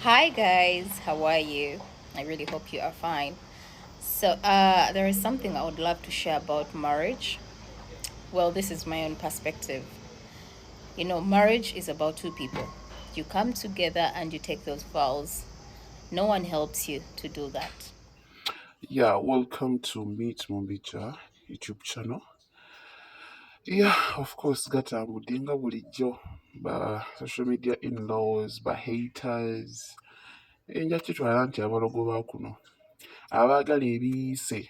Hi guys, how are you? I really hope you are fine. So, there is something I would love to share about marriage. Well, this is my own perspective. Marriage is about two people. You come together and you take those vows. No one helps you to do that. Yeah, welcome to Meet Mumbicha YouTube channel. Yeah, of course, gatambudinga bulijjo ba social media in-laws, ba haters. Enja kitwala nti abalogo ba kuno abaagala ebiise.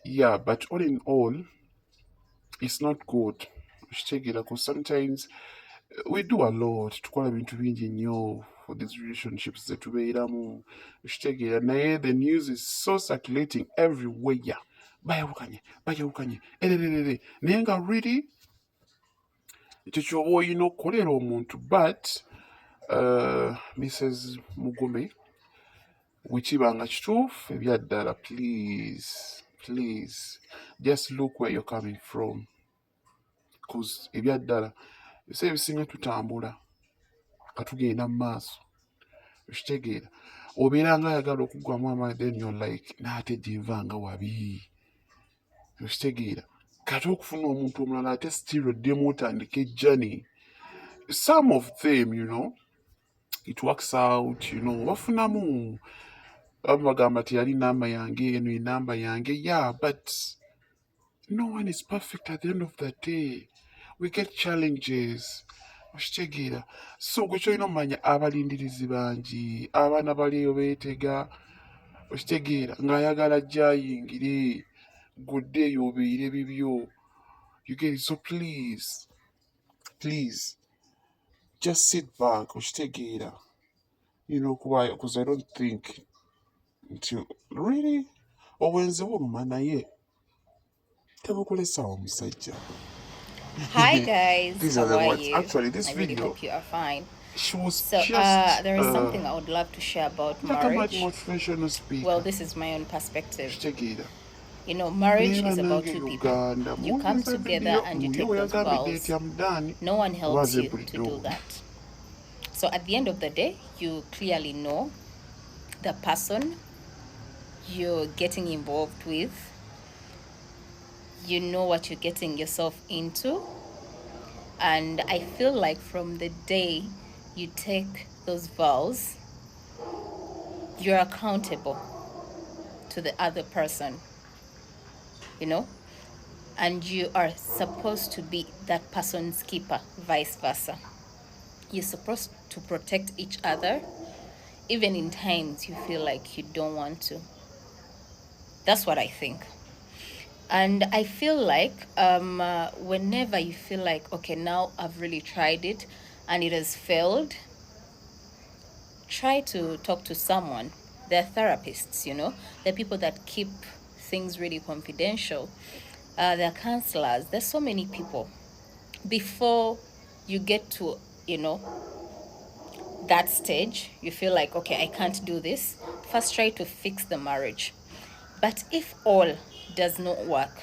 Yeah, but all in all, it's not good. Kitegeera ku sometimes we do a lot, tukola bintu bingi nnyo for these relationships that tubeeramu. Kitegeera naye the news is so circulating everywhere. Bayawukanye, ererere. Naye nga really ekyo kyoba olina okukolera omuntu but Mrs. Mugume wekiba nga kituufu ebyaddala please just look where you're coming from cause ebyaddala ebiseera ebisinga tutambula nga tugenda mu maaso okitegeera obeera nga ayagala okuggwamu amaanyi then you're like naate gyenva nga wabi okitegeera kati okufuna omuntu omulala ate still oddemu otandika ejjani some of them it works out bafunamu abamu bagamba teyali namba yange eno enamba yange yeah but no one is perfect at the end of the day. We get challenges. Okitegeera so gwe kyolina omumanya abalindirizi bangi abaana baliyo beetega okitegeera ng'ayagala ajjayingire godde eyo obeire bibyo you get it so please just sit back okitegeera kuba because I don't think nti really obwenzi buluma naye tebukulesaawo omusajja. Hi guys, These are how the are words. you? Actually, this I really video, hope you are fine. she was So, just there is something I would love to share about like a marriage. motivational speaker. Well, this is my own perspective. Kitegeera Marriage neeba is about nange two people. Uganda You come muwuliriza together vidiyo and you ye take we those yagambidde eti vows. amudaani No one oba helps you to azempulidde do that. So at the end of the day, you clearly know the person you're getting involved with. You know what you're getting yourself into. And I feel like from the day you take those vows, you're accountable to the other person, you know? And you are supposed to be that person's keeper, vice versa. You're supposed to protect each other, even in times you feel like you don't want to. That's what I think. And I feel like whenever you feel like, okay, now I've really tried it and it has failed, try to talk to someone. They're therapists, they're people that keep things really confidential. They're counselors. There's so many people. Before you get to, that stage, you feel like, okay, I can't do this. First, try to fix the marriage. But if all does not work,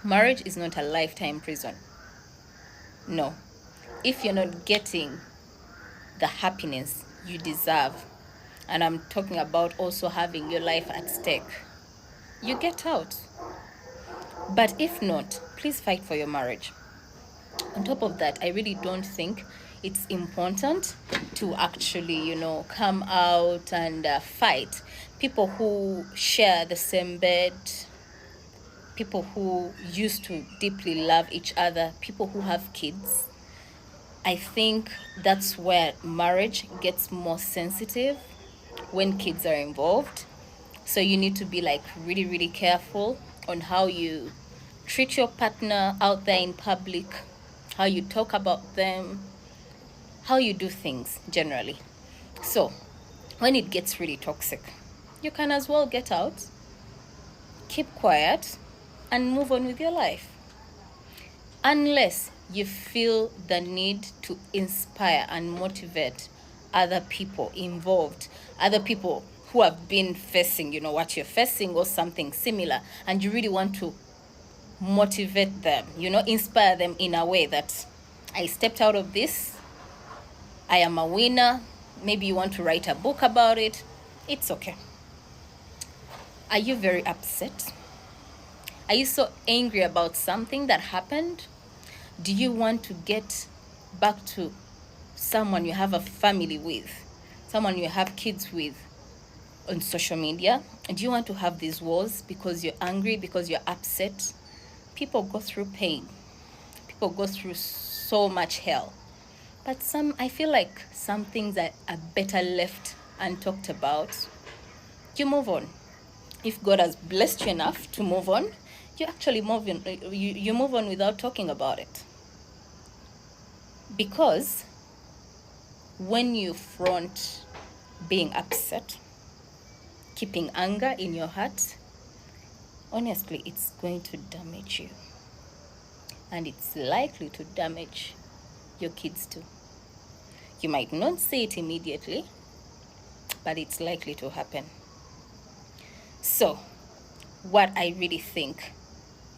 marriage is not a lifetime prison. No. If you're not getting the happiness you deserve, and I'm talking about also having your life at stake, you get out. But if not, please fight for your marriage. On top of that, I really don't think it's important to actually, come out and fight. People who share the same bed, people who used to deeply love each other, people who have kids. I think that's where marriage gets more sensitive when kids are involved. So you need to be like really, really careful on how you treat your partner out there in public, how you talk about them, how you do things generally. So when it gets really toxic, you can as well get out, keep quiet, and move on with your life. Unless you feel the need to inspire and motivate other people involved, other people who have been facing, what you're facing or something similar, and you really want to motivate them, inspire them in a way that I stepped out of this, I am a winner, Maybe you want to write a book about it. It's okay. Are you very upset? Are you so angry about something that happened? Do you want to get back to someone you have a family with, someone you have kids with on social media? Do you want to have these wars because you're angry, because you're upset? People go through pain. People go through so much hell. But I feel like some things that are better left untalked about. You move on. If God has blessed you enough to move on, you actually move on. You move on without talking about it. Because when you front being upset, keeping anger in your heart, honestly, it's going to damage you. And it's likely to damage your kids too. You might not see it immediately, but it's likely to happen. So, what I really think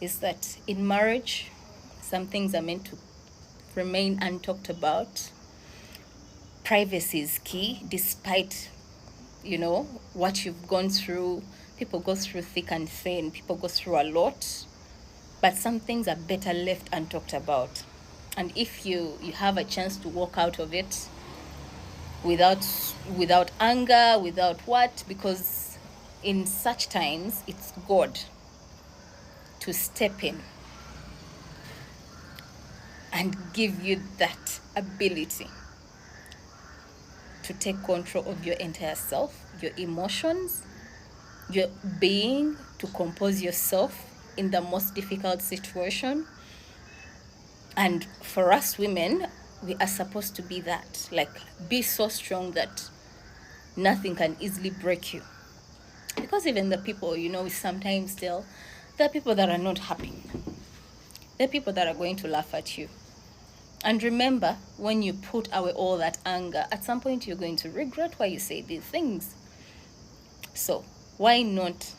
is that in marriage, some things are meant to remain untalked about. Privacy is key, despite, what you've gone through. People go through thick and thin. People go through a lot. But some things are better left untalked about. And if you have a chance to walk out of it without anger, without what, because in such times, it's God to step in and give you that ability to take control of your entire self, your emotions, your being, to compose yourself in the most difficult situation. And for us women, we are supposed to be that, like, be so strong that nothing can easily break you. Because even the people, we sometimes tell, there are people that are not happy. There are people that are going to laugh at you. And remember, when you put away all that anger, at some point you're going to regret why you say these things. So why not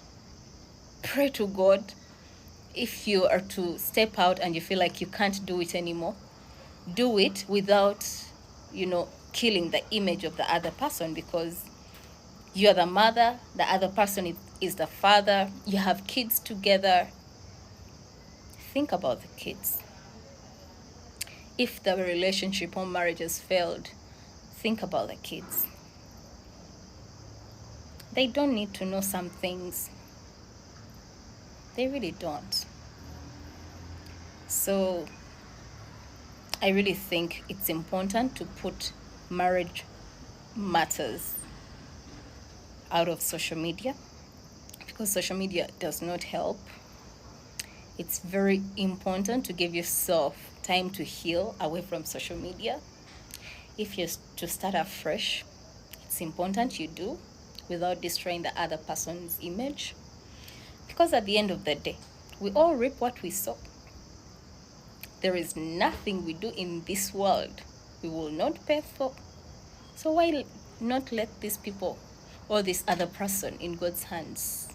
pray to God? If you are to step out and you feel like you can't do it anymore, do it without, killing the image of the other person, because you're the mother, the other person is the father, you have kids together. Think about the kids. If the relationship or marriage has failed, think about the kids. They don't need to know some things. They really don't. So I really think it's important to put marriage matters out of social media, because social media does not help. It's very important to give yourself time to heal away from social media. If you're to start afresh, it's important you do, without destroying the other person's image. Because at the end of the day, we all reap what we sow. There is nothing we do in this world we will not pay for. So why not let these people or this other person in God's hands,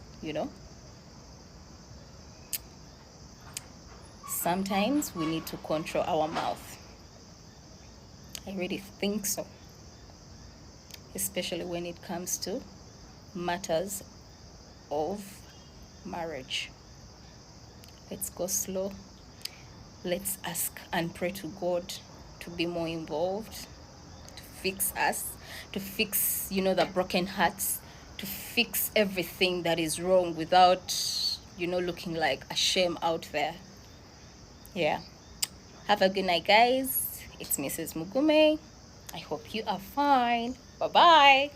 Sometimes we need to control our mouth. I really think so. Especially when it comes to matters of marriage. Let's go slow. Let's ask and pray to God to be more involved, to fix us, to fix, the broken hearts, to fix everything that is wrong without, looking like a shame out there. Yeah. Have a good night, guys. It's Mrs. Mugume. I hope you are fine. Bye-bye.